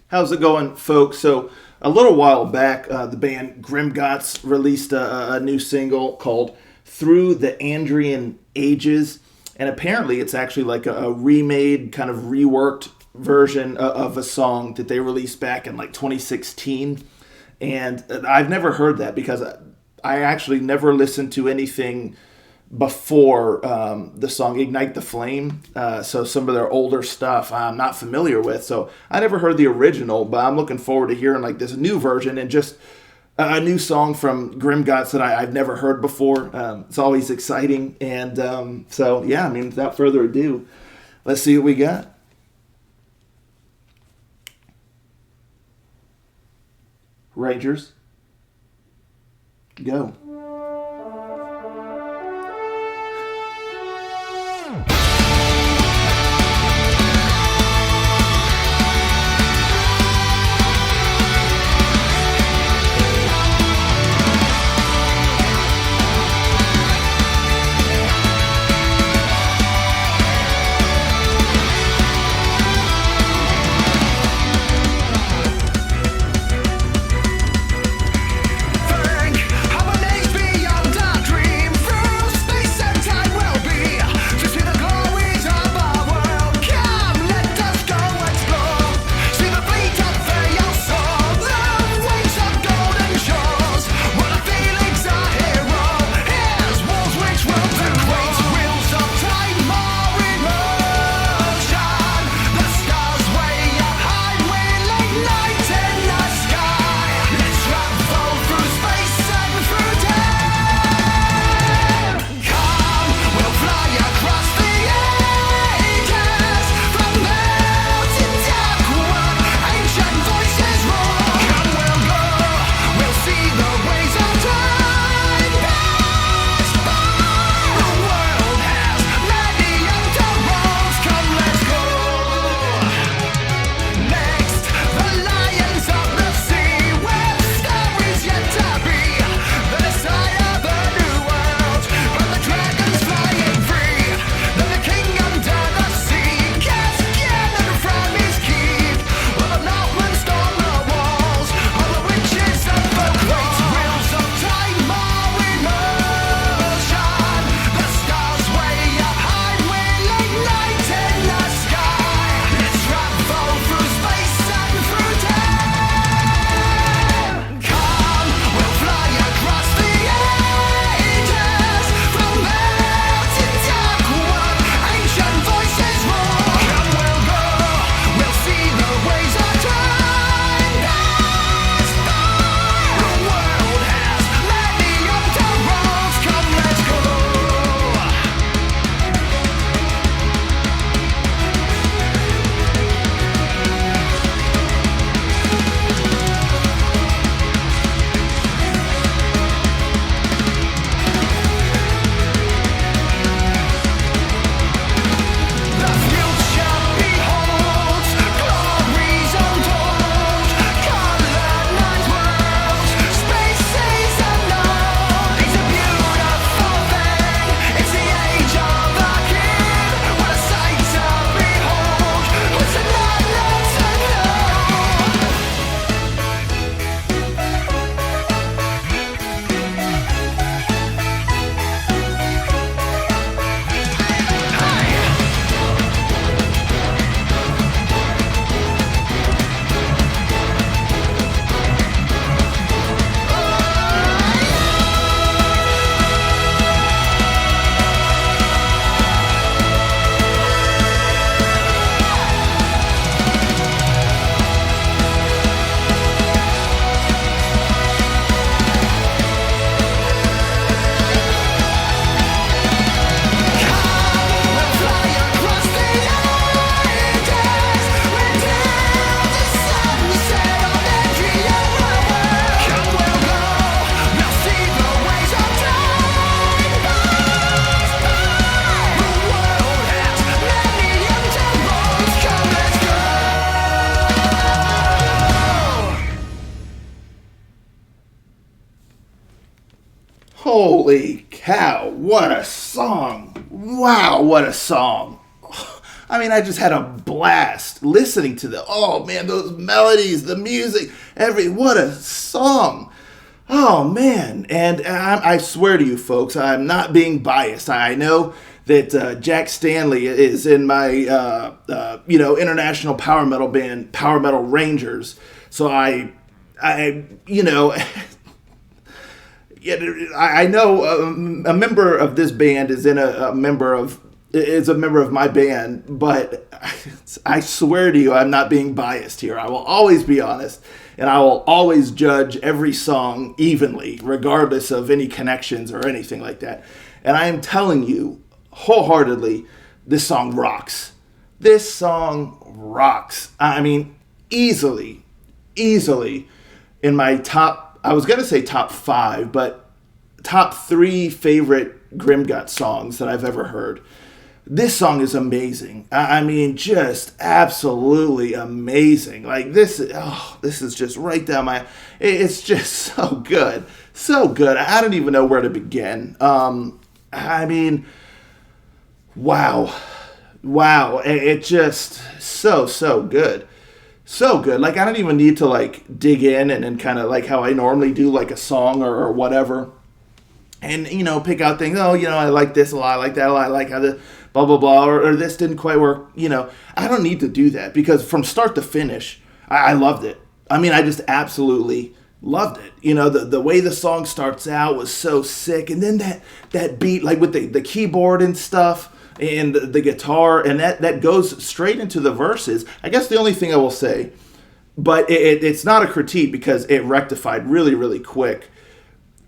How's it going, folks? So, a little while back, the band Grimgotts released a new single called Through the Andrian Ages. And apparently, it's actually like a remade, kind of reworked version of a song that they released back in like 2016. And I've never heard that because I actually never listened to anything before the song Ignite the Flame. So some of their older stuff I'm not familiar with. So I never heard the original, but I'm looking forward to hearing like this new version and just a new song from Grimgotts that I've never heard before. It's always exciting. And so, yeah, I mean, without further ado, let's see what we got. Rangers, go. Holy cow, what a song. Wow, what a song. I mean, I just had a blast listening to oh man, those melodies, the music, what a song. Oh man, and I swear to you folks, I'm not being biased. I know that Jack Stanley is in my international power metal band, Power Metal Rangers. So I yeah, I know a member of this band is a member of my band, but I swear to you, I'm not being biased here. I will always be honest, and I will always judge every song evenly, regardless of any connections or anything like that. And I am telling you, wholeheartedly, this song rocks. This song rocks. I mean, easily in my top, I was going to say top 5, but top 3 favorite Grimgotts songs that I've ever heard. This song is amazing. I mean, just absolutely amazing. Like this is just right down it's just so good. So good. I don't even know where to begin. I mean, wow. It just so good. So good. Like, I don't even need to like dig in and kind of like how I normally do like a song or whatever. And, pick out things. Oh, I like this a lot. I like that a lot. I like how the blah, blah, blah. Or this didn't quite work. I don't need to do that because from start to finish, I loved it. I mean, I just absolutely loved it. The way the song starts out was so sick. And then that beat, like with the keyboard and stuff and the guitar, and that goes straight into the verses. I guess the only thing I will say, but it's not a critique because it rectified really, really quick.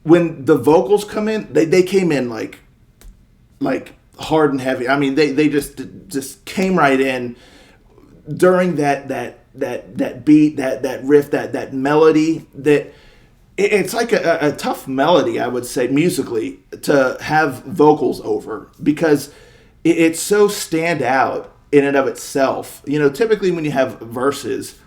When the vocals come in, they came in like hard and heavy. I mean, they just came right in during that beat, that riff, that melody. That it's like a tough melody, I would say, musically, to have vocals over because it's so stand out in and of itself. Typically when you have verses,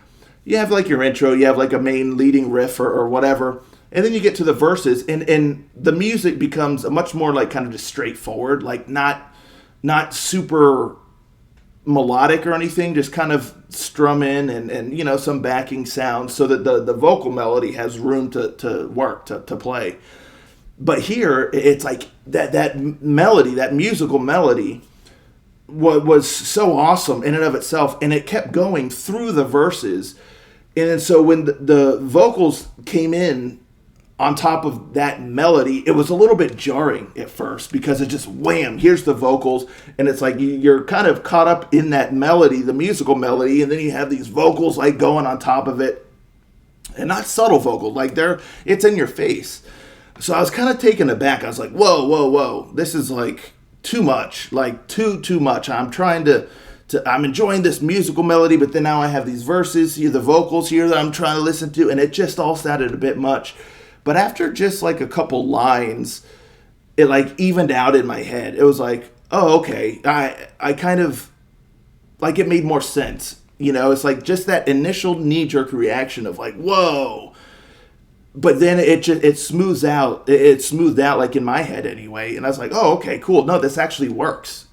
you have like your intro, you have like a main leading riff or whatever. And then you get to the verses, and the music becomes a much more like kind of just straightforward, like not super melodic or anything, just kind of strum in and some backing sound so that the vocal melody has room to work, to play. But here, it's like that melody, that musical melody was so awesome in and of itself, and it kept going through the verses. And so when the vocals came in on top of that melody, it was a little bit jarring at first because it just wham, here's the vocals, and it's like you're kind of caught up in that melody, the musical melody, and then you have these vocals like going on top of it, and not subtle vocals, like it's in your face. So I was kind of taken aback. I was like, whoa, this is like too much, like too much. I'm trying to I'm enjoying this musical melody, but then now I have these verses, the vocals here that I'm trying to listen to, and it just all sounded a bit much. But after just like a couple lines, it like evened out in my head. It was like, oh, okay. I kind of, like, it made more sense. It's like just that initial knee-jerk reaction of like, whoa. But then it smooths out. It smoothed out like in my head anyway. And I was like, oh, okay, cool. No, this actually works.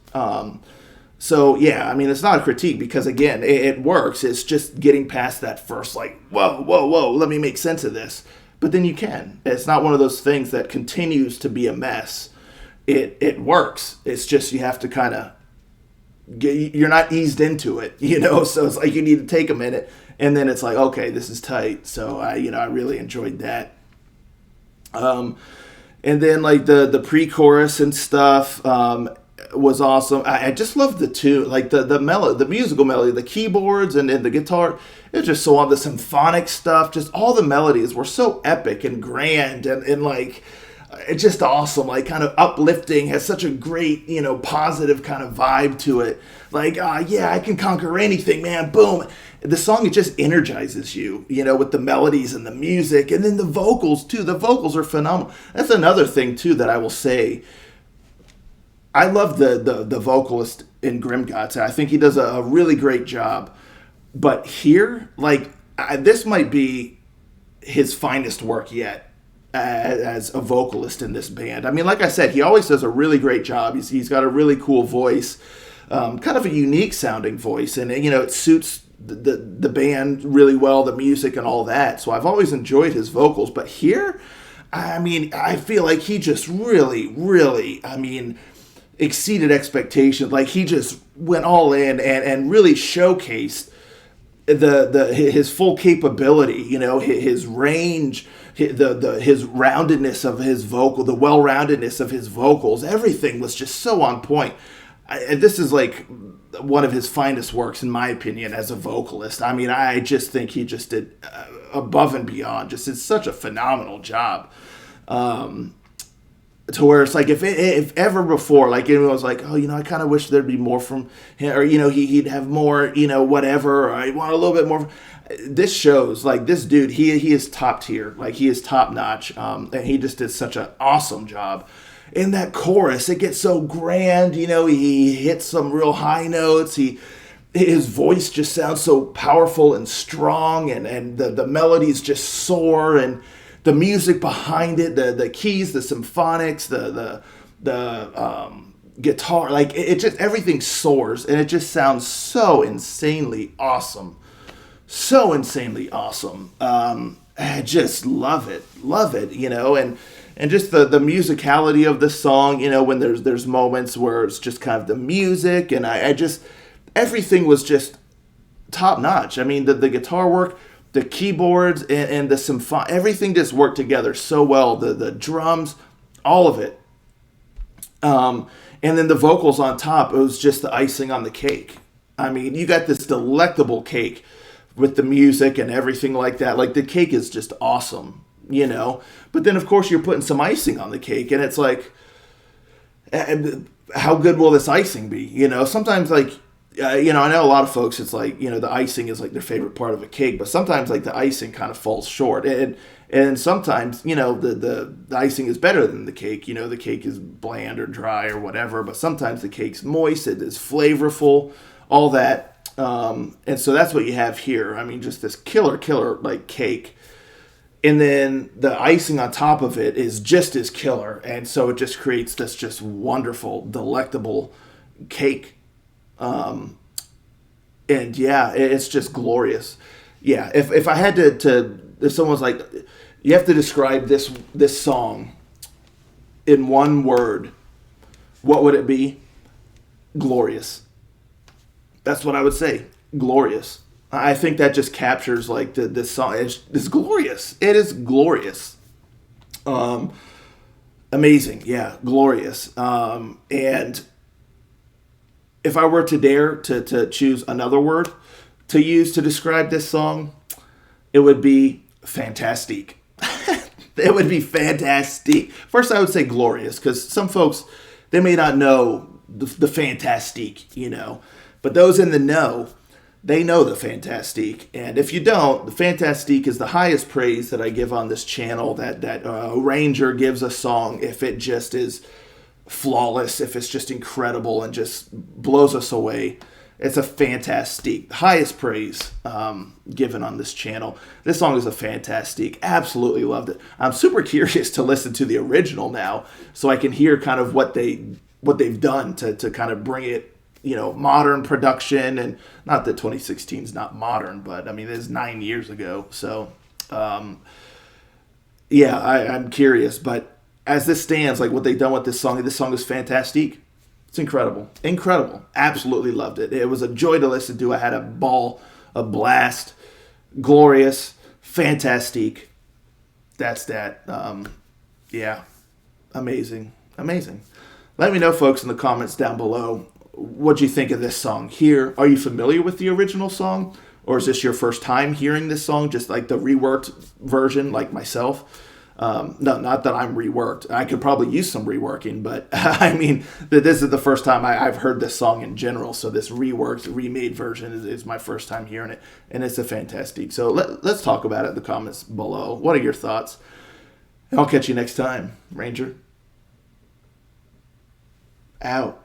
So yeah, I mean, it's not a critique because again, it works. It's just getting past that first like, whoa, let me make sense of this. But then you can. It's not one of those things that continues to be a mess. It works. It's just you have to kind of you're not eased into it, So it's like you need to take a minute, and then it's like, okay, this is tight. So I really enjoyed that. And then like the pre-chorus and stuff was awesome. I just love the tune, like the musical melody, the keyboards and the guitar. It's just so on the symphonic stuff. Just all the melodies were so epic and grand and like it's just awesome. Like kind of uplifting. Has such a great positive kind of vibe to it. Like yeah, I can conquer anything, man. Boom. The song, it just energizes you, with the melodies and the music, and then the vocals too. The vocals are phenomenal. That's another thing too that I will say. I love the vocalist in Grimgotts. I think he does a really great job. But here, like, this might be his finest work yet as a vocalist in this band. I mean, like I said, he always does a really great job. He's got a really cool voice. kind of a unique sounding voice, and it suits the band really well, the music and all that. So I've always enjoyed his vocals, but here, I mean, I feel like he just really, I mean, exceeded expectations. Like he just went all in and really showcased his full capability, his range, his roundedness of his vocal, the well-roundedness of his vocals. Everything was just so on point. And this is like one of his finest works, in my opinion, as a vocalist. I mean, I just think he just did above and beyond. Just did such a phenomenal job. To where it's like, if ever before, like anyone was like, oh, I kind of wish there'd be more from him, or he'd have more, whatever, or I want a little bit more. This shows, like, this dude, he is top tier, like he is top notch, and he just did such an awesome job. In that chorus, it gets so grand, he hits some real high notes. His voice just sounds so powerful and strong, and the melodies just soar, and the music behind it, the keys, the symphonics, the guitar, like it just, everything soars, and it just sounds so insanely awesome. So insanely awesome. I just love it, and just the musicality of the song, when there's moments where it's just kind of the music, and I just, everything was just top notch. I mean, the guitar work, the keyboards, and the symphony, everything just worked together so well. The drums, all of it. And then the vocals on top, it was just the icing on the cake. I mean, you got this delectable cake with the music and everything like that. Like, the cake is just awesome, But then, of course, you're putting some icing on the cake, and it's like, how good will this icing be? Sometimes, like, I know a lot of folks, it's like, the icing is like their favorite part of a cake, but sometimes like the icing kind of falls short. And sometimes, the icing is better than the cake. The cake is bland or dry or whatever, but sometimes the cake's moist, it is flavorful, all that. And so that's what you have here. I mean, just this killer like cake. And then the icing on top of it is just as killer. And so it just creates this just wonderful, delectable cake. And yeah, it's just glorious. Yeah, if I had to if someone's like, you have to describe this song in one word, what would it be? Glorious. That's what I would say. Glorious. I think that just captures like this song. It's glorious. It is glorious. Amazing. Yeah, glorious. And if I were to dare to choose another word to use to describe this song, it would be fantastic. It would be fantastic. First, I would say glorious, because some folks, they may not know the fantastic, But those in the know, they know the fantastic. And if you don't, the fantastic is the highest praise that I give on this channel, that a arranger gives a song if it just is flawless, if it's just incredible and just blows us away. It's a fantastic, highest praise given on this channel. This song is a fantastic. Absolutely loved it. I'm super curious to listen to the original now, so I can hear kind of what they've done to kind of bring it, modern production. And not that 2016 is not modern, but I mean, it is 9 years ago. So yeah, I'm curious, but as this stands, like what they've done with this song is fantastic. It's incredible. Absolutely loved it. It was a joy to listen to. I had a ball, a blast, glorious, fantastic. That's that. Yeah, amazing. Let me know, folks, in the comments down below, what you think of this song here. Are you familiar with the original song? Or is this your first time hearing this song, just like the reworked version, like myself? No, not that I'm reworked. I could probably use some reworking, but I mean, this is the first time I've heard this song in general. So this reworked, remade version is my first time hearing it, and it's a fantastic. So let's talk about it in the comments below. What are your thoughts? And I'll catch you next time. Ranger out.